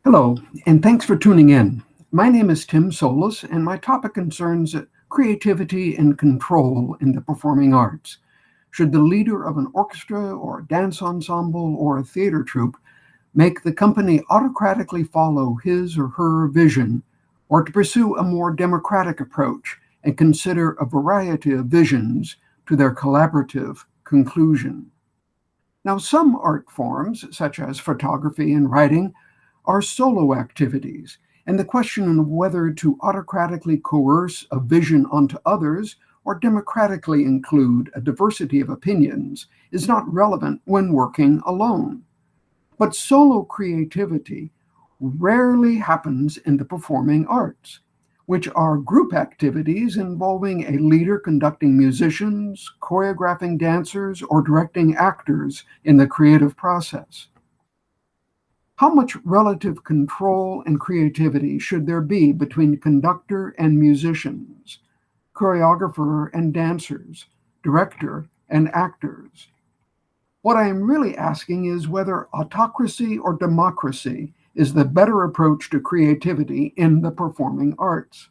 Hello, and thanks for tuning in. My name is Tim Solis, and my topic concerns creativity and control in the performing arts. Should the leader of an orchestra or a dance ensemble or a theater troupe make the company autocratically follow his or her vision, or to pursue a more democratic approach and consider a variety of visions to their collaborative conclusion? Now, some art forms, such as photography and writing, are solo activities, and the question of whether to autocratically coerce a vision onto others or democratically include a diversity of opinions is not relevant when working alone. But solo creativity rarely happens in the performing arts, which are group activities involving a leader conducting musicians, choreographing dancers, or directing actors in the creative process. How much relative control and creativity should there be between conductor and musicians, choreographer and dancers, director and actors? What I am really asking is whether autocracy or democracy is the better approach to creativity in the performing arts.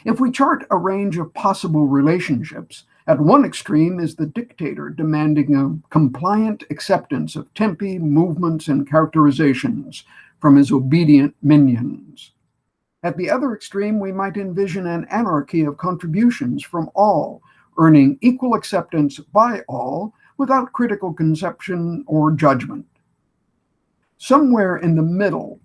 If we chart a range of possible relationships, at one extreme is the dictator demanding a compliant acceptance of tempi, movements, and characterizations from his obedient minions. At the other extreme, we might envision an anarchy of contributions from all, earning equal acceptance by all without critical conception or judgment. Somewhere in the middle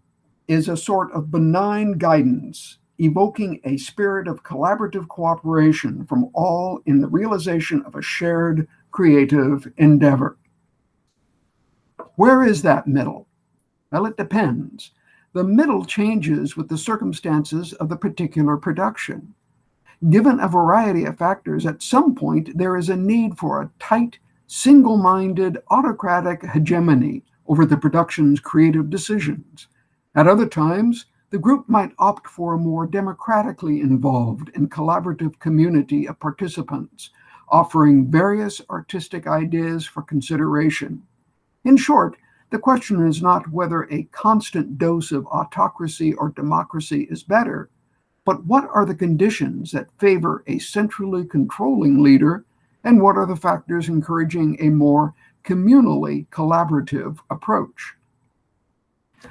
is a sort of benign guidance evoking a spirit of collaborative cooperation from all in the realization of a shared creative endeavor. Where is that middle? Well, it depends. The middle changes with the circumstances of the particular production. Given a variety of factors, at some point there is a need for a tight, single-minded, autocratic hegemony over the production's creative decisions. At other times, the group might opt for a more democratically involved and collaborative community of participants, offering various artistic ideas for consideration. In short, the question is not whether a constant dose of autocracy or democracy is better, but what are the conditions that favor a centrally controlling leader, and what are the factors encouraging a more communally collaborative approach?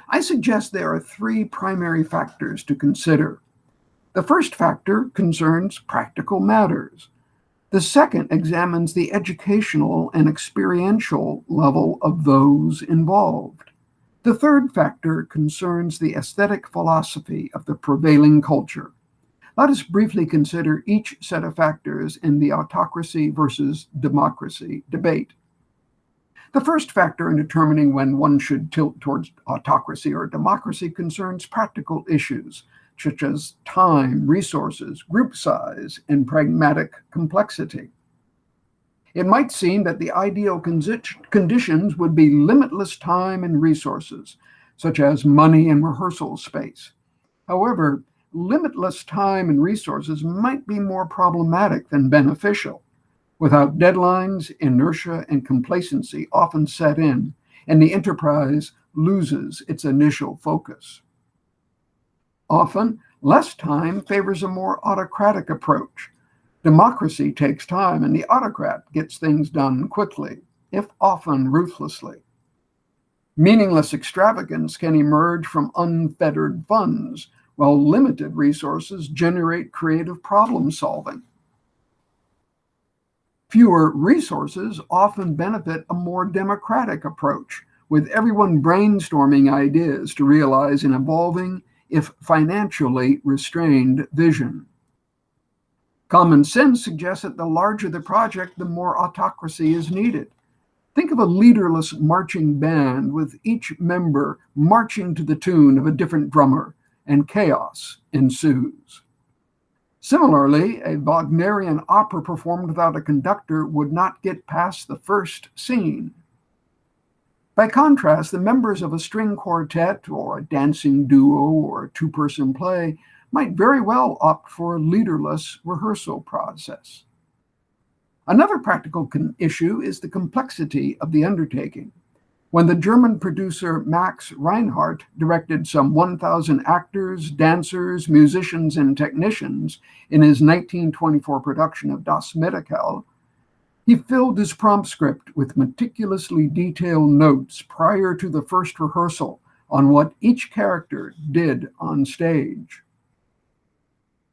I suggest there are three primary factors to consider. The first factor concerns practical matters. The second examines the educational and experiential level of those involved. The third factor concerns the aesthetic philosophy of the prevailing culture. Let us briefly consider each set of factors in the autocracy versus democracy debate. The first factor in determining when one should tilt towards autocracy or democracy concerns practical issues, such as time, resources, group size, and pragmatic complexity. It might seem that the ideal conditions would be limitless time and resources, such as money and rehearsal space. However, limitless time and resources might be more problematic than beneficial. Without deadlines, inertia and complacency often set in, and the enterprise loses its initial focus. Often, less time favors a more autocratic approach. Democracy takes time, and the autocrat gets things done quickly, if often ruthlessly. Meaningless extravagance can emerge from unfettered funds, while limited resources generate creative problem solving. Fewer resources often benefit a more democratic approach, with everyone brainstorming ideas to realize an evolving, if financially restrained, vision. Common sense suggests that the larger the project, the more autocracy is needed. Think of a leaderless marching band with each member marching to the tune of a different drummer, and chaos ensues. Similarly, a Wagnerian opera performed without a conductor would not get past the first scene. By contrast, the members of a string quartet or a dancing duo or a two-person play might very well opt for a leaderless rehearsal process. Another practical issue is the complexity of the undertaking. When the German producer Max Reinhardt directed some 1,000 actors, dancers, musicians, and technicians in his 1924 production of Das Mirakel, he filled his prompt script with meticulously detailed notes prior to the first rehearsal on what each character did on stage.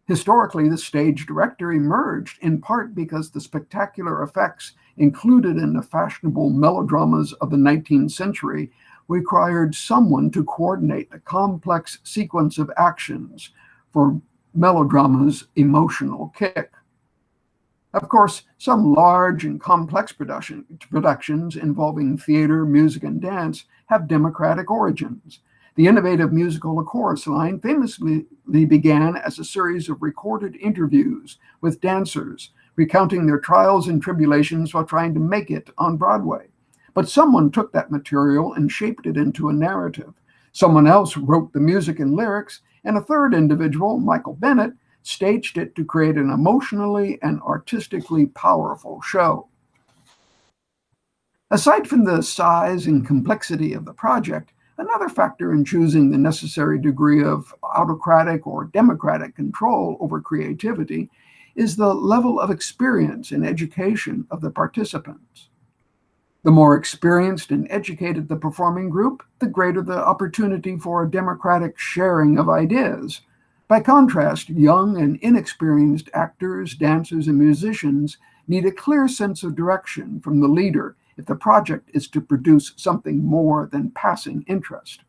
Historically, the stage director emerged in part because the spectacular effects included in the fashionable melodramas of the 19th century required someone to coordinate the complex sequence of actions for melodrama's emotional kick. Of course, some large and complex productions involving theater, music, and dance have democratic origins. The innovative musical A Chorus Line famously began as a series of recorded interviews with dancers, recounting their trials and tribulations while trying to make it on Broadway. But someone took that material and shaped it into a narrative. Someone else wrote the music and lyrics, and a third individual, Michael Bennett, staged it to create an emotionally and artistically powerful show. Aside from the size and complexity of the project, another factor in choosing the necessary degree of autocratic or democratic control over creativity is the level of experience and education of the participants. The more experienced and educated the performing group, the greater the opportunity for a democratic sharing of ideas. By contrast, young and inexperienced actors, dancers, and musicians need a clear sense of direction from the leader if the project is to produce something more than passing interest.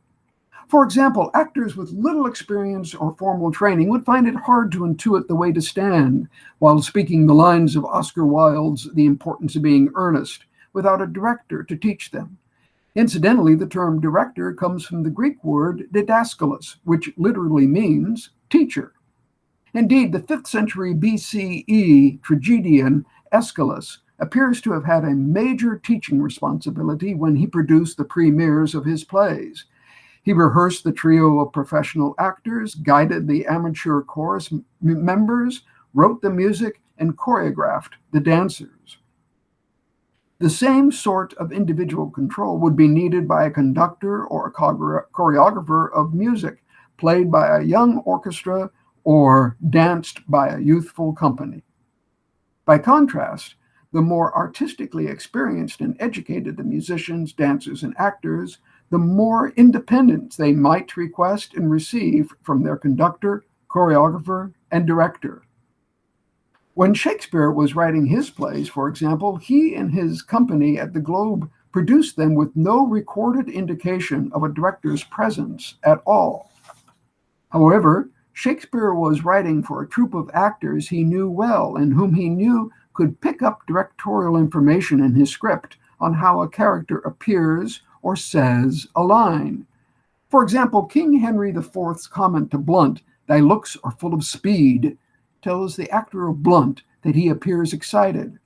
For example, actors with little experience or formal training would find it hard to intuit the way to stand while speaking the lines of Oscar Wilde's The Importance of Being Earnest without a director to teach them. Incidentally, the term director comes from the Greek word didaskalos, which literally means teacher. Indeed, the 5th century BCE tragedian Aeschylus appears to have had a major teaching responsibility when he produced the premieres of his plays. He rehearsed the trio of professional actors, guided the amateur chorus members, wrote the music, and choreographed the dancers. The same sort of individual control would be needed by a conductor or a choreographer of music, played by a young orchestra or danced by a youthful company. By contrast, the more artistically experienced and educated the musicians, dancers, and actors, the more independence they might request and receive from their conductor, choreographer, and director. When Shakespeare was writing his plays, for example, he and his company at the Globe produced them with no recorded indication of a director's presence at all. However, Shakespeare was writing for a troupe of actors he knew well and whom he knew could pick up directorial information in his script on how a character appears or says a line. For example, King Henry IV's comment to Blunt, "Thy looks are full of speed," tells the actor of Blunt that he appears excited.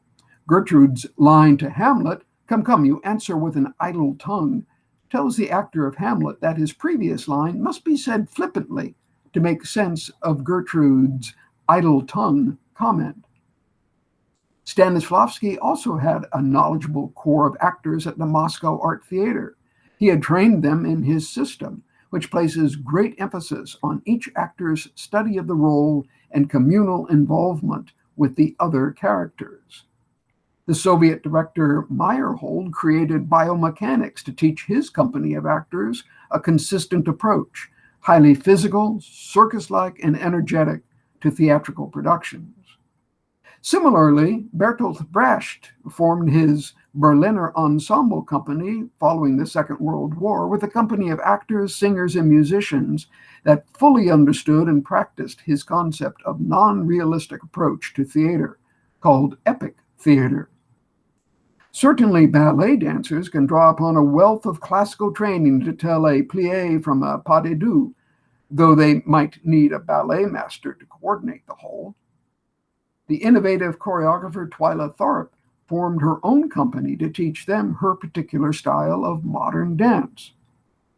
Gertrude's line to Hamlet, "Come, come, you answer with an idle tongue," tells the actor of Hamlet that his previous line must be said flippantly to make sense of Gertrude's idle tongue comment. Stanislavski also had a knowledgeable corps of actors at the Moscow Art Theater. He had trained them in his system, which places great emphasis on each actor's study of the role and communal involvement with the other characters. The Soviet director Meyerhold created biomechanics to teach his company of actors a consistent approach, highly physical, circus-like, and energetic to theatrical productions. Similarly, Bertolt Brecht formed his Berliner Ensemble Company following the Second World War with a company of actors, singers, and musicians that fully understood and practiced his concept of non-realistic approach to theater, called epic theater. Certainly, ballet dancers can draw upon a wealth of classical training to tell a plie from a pas de deux, though they might need a ballet master to coordinate the whole. The innovative choreographer Twyla Tharp formed her own company to teach them her particular style of modern dance.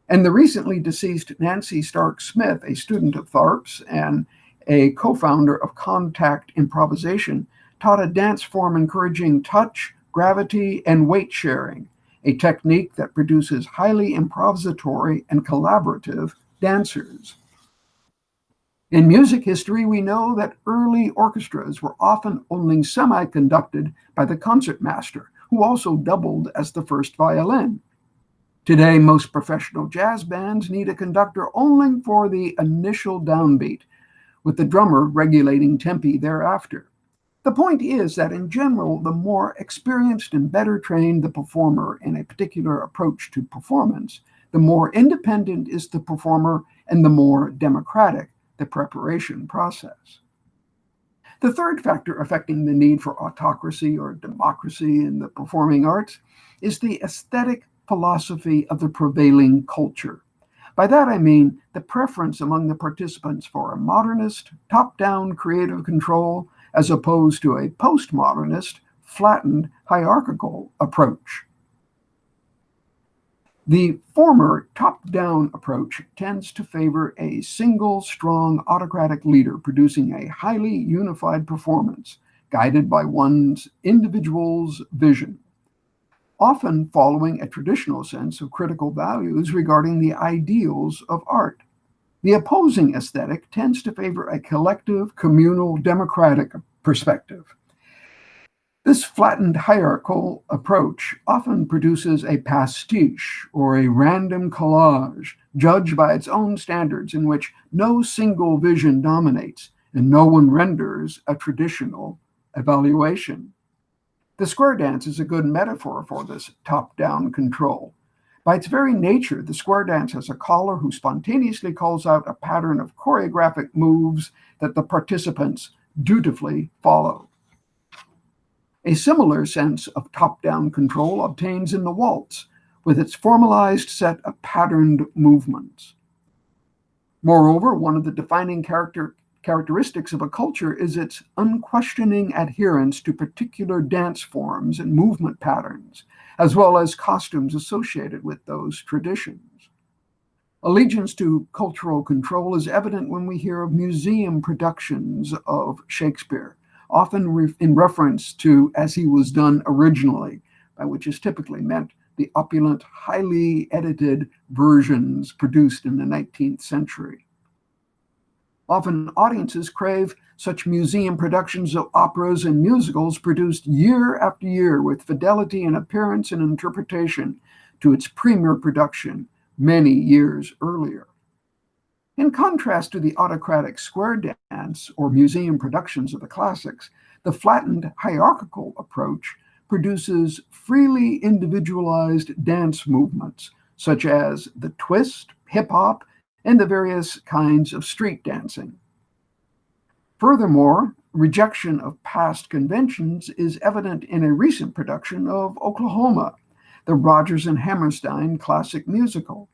And the recently deceased Nancy Stark Smith, a student of Tharp's and a co-founder of Contact Improvisation, taught a dance form encouraging touch, gravity, and weight sharing, a technique that produces highly improvisatory and collaborative dancers. In music history, we know that early orchestras were often only semi-conducted by the concertmaster, who also doubled as the first violin. Today, most professional jazz bands need a conductor only for the initial downbeat, with the drummer regulating tempi thereafter. The point is that in general, the more experienced and better trained the performer in a particular approach to performance, the more independent is the performer and the more democratic the preparation process. The third factor affecting the need for autocracy or democracy in the performing arts is the aesthetic philosophy of the prevailing culture. By that I mean the preference among the participants for a modernist, top-down creative control as opposed to a postmodernist, flattened, hierarchical approach. The former top-down approach tends to favor a single, strong, autocratic leader producing a highly unified performance, guided by one's individual's vision, often following a traditional sense of critical values regarding the ideals of art. The opposing aesthetic tends to favor a collective, communal, democratic perspective. This flattened hierarchical approach often produces a pastiche or a random collage judged by its own standards in which no single vision dominates and no one renders a traditional evaluation. The square dance is a good metaphor for this top-down control. By its very nature, the square dance has a caller who spontaneously calls out a pattern of choreographic moves that the participants dutifully follow. A similar sense of top-down control obtains in the waltz, with its formalized set of patterned movements. Moreover, one of the defining characteristics of a culture is its unquestioning adherence to particular dance forms and movement patterns, as well as costumes associated with those traditions. Allegiance to cultural control is evident when we hear of museum productions of Shakespeare, often in reference to as he was done originally, by which is typically meant the opulent, highly edited versions produced in the 19th century. Often audiences crave such museum productions of operas and musicals produced year after year with fidelity in appearance and interpretation to its premier production many years earlier. In contrast to the autocratic square dance or museum productions of the classics, the flattened hierarchical approach produces freely individualized dance movements, such as the twist, hip-hop, and the various kinds of street dancing. Furthermore, rejection of past conventions is evident in a recent production of Oklahoma, the Rodgers and Hammerstein classic musical.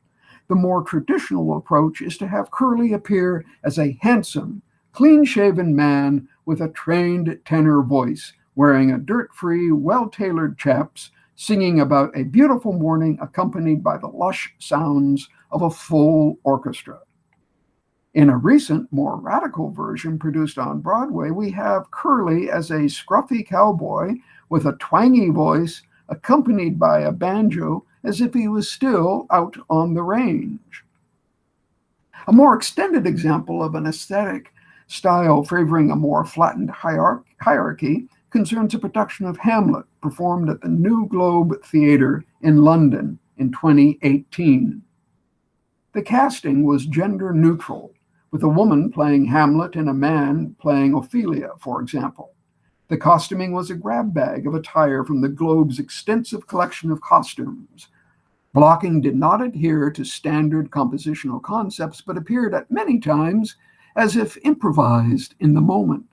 The more traditional approach is to have Curly appear as a handsome, clean-shaven man with a trained tenor voice, wearing a dirt-free, well-tailored chaps, singing about a beautiful morning accompanied by the lush sounds of a full orchestra. In a recent, more radical version produced on Broadway, we have Curly as a scruffy cowboy with a twangy voice accompanied by a banjo as if he was still out on the range. A more extended example of an aesthetic style favoring a more flattened hierarchy concerns a production of Hamlet performed at the New Globe Theatre in London in 2018. The casting was gender neutral, with a woman playing Hamlet and a man playing Ophelia, for example. The costuming was a grab bag of attire from the Globe's extensive collection of costumes. Blocking did not adhere to standard compositional concepts, but appeared at many times as if improvised in the moment.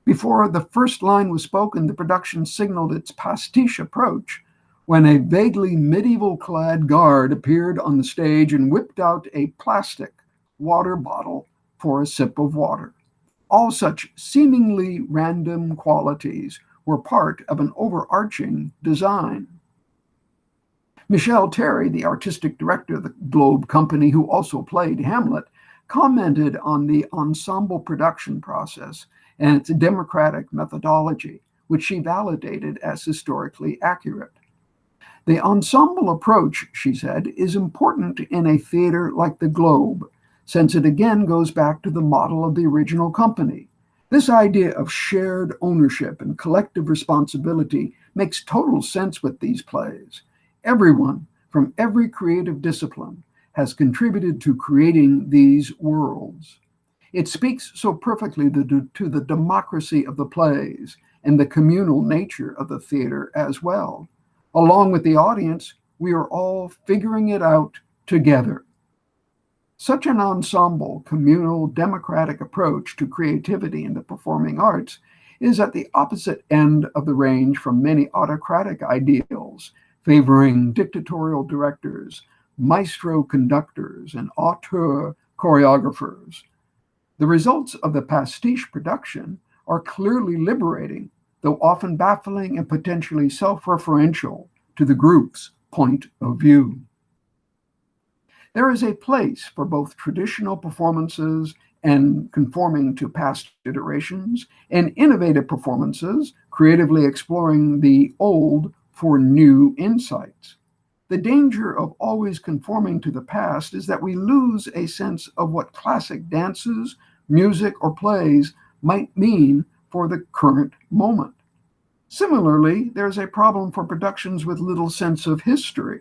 Before the first line was spoken, the production signaled its pastiche approach when a vaguely medieval-clad guard appeared on the stage and whipped out a plastic water bottle for a sip of water. All such seemingly random qualities were part of an overarching design. Michelle Terry, the artistic director of the Globe Company, who also played Hamlet, commented on the ensemble production process and its democratic methodology, which she validated as historically accurate. The ensemble approach, she said, is important in a theater like the Globe, since it again goes back to the model of the original company. This idea of shared ownership and collective responsibility makes total sense with these plays. Everyone from every creative discipline has contributed to creating these worlds. It speaks so perfectly to the democracy of the plays and the communal nature of the theater as well. Along with the audience, we are all figuring it out together. Such an ensemble, communal, democratic approach to creativity in the performing arts is at the opposite end of the range from many autocratic ideals, favoring dictatorial directors, maestro conductors, and auteur choreographers. The results of the pastiche production are clearly liberating, though often baffling and potentially self-referential to the group's point of view. There is a place for both traditional performances and conforming to past iterations, and innovative performances, creatively exploring the old for new insights. The danger of always conforming to the past is that we lose a sense of what classic dances, music, or plays might mean for the current moment. Similarly, there's a problem for productions with little sense of history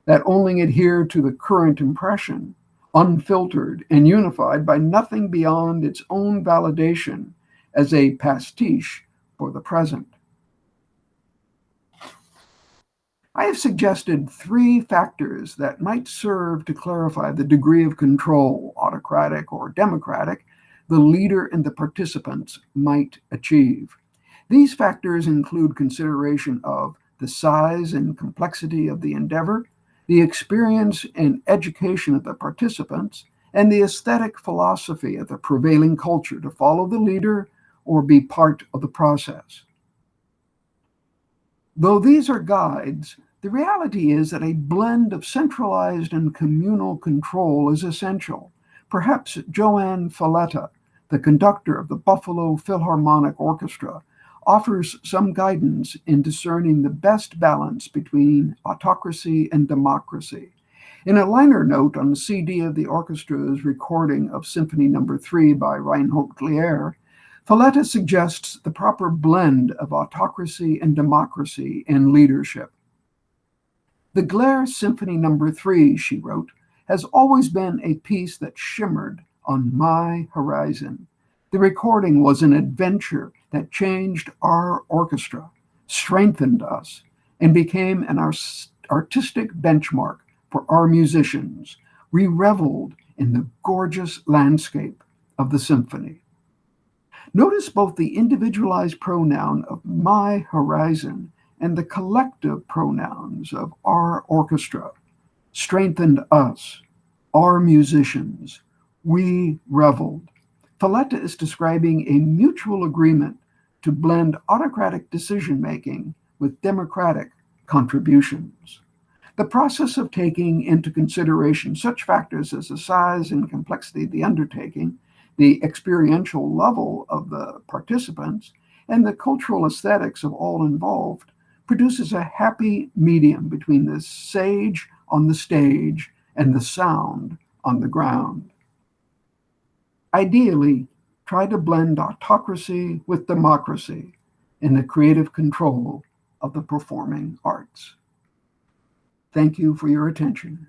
that only adhere to the current impression, unfiltered and unified by nothing beyond its own validation as a pastiche for the present. I have suggested three factors that might serve to clarify the degree of control, autocratic or democratic, the leader and the participants might achieve. These factors include consideration of the size and complexity of the endeavor, the experience and education of the participants, and the aesthetic philosophy of the prevailing culture to follow the leader or be part of the process. Though these are guides, the reality is that a blend of centralized and communal control is essential. Perhaps Joanne Falletta, the conductor of the Buffalo Philharmonic Orchestra, offers some guidance in discerning the best balance between autocracy and democracy. In a liner note on the CD of the orchestra's recording of Symphony No. 3 by Reinhold Glier, Falletta suggests the proper blend of autocracy and democracy in leadership. The Glier Symphony No. 3, she wrote, has always been a piece that shimmered on my horizon. The recording was an adventure that changed our orchestra, strengthened us, and became an artistic benchmark for our musicians. We reveled in the gorgeous landscape of the symphony. Notice both the individualized pronoun of my horizon and the collective pronouns of our orchestra. Strengthened us, our musicians. We reveled. Falletta is describing a mutual agreement to blend autocratic decision-making with democratic contributions. The process of taking into consideration such factors as the size and complexity of the undertaking, the experiential level of the participants, and the cultural aesthetics of all involved produces a happy medium between the sage on the stage and the sound on the ground. Ideally, try to blend autocracy with democracy in the creative control of the performing arts. Thank you for your attention.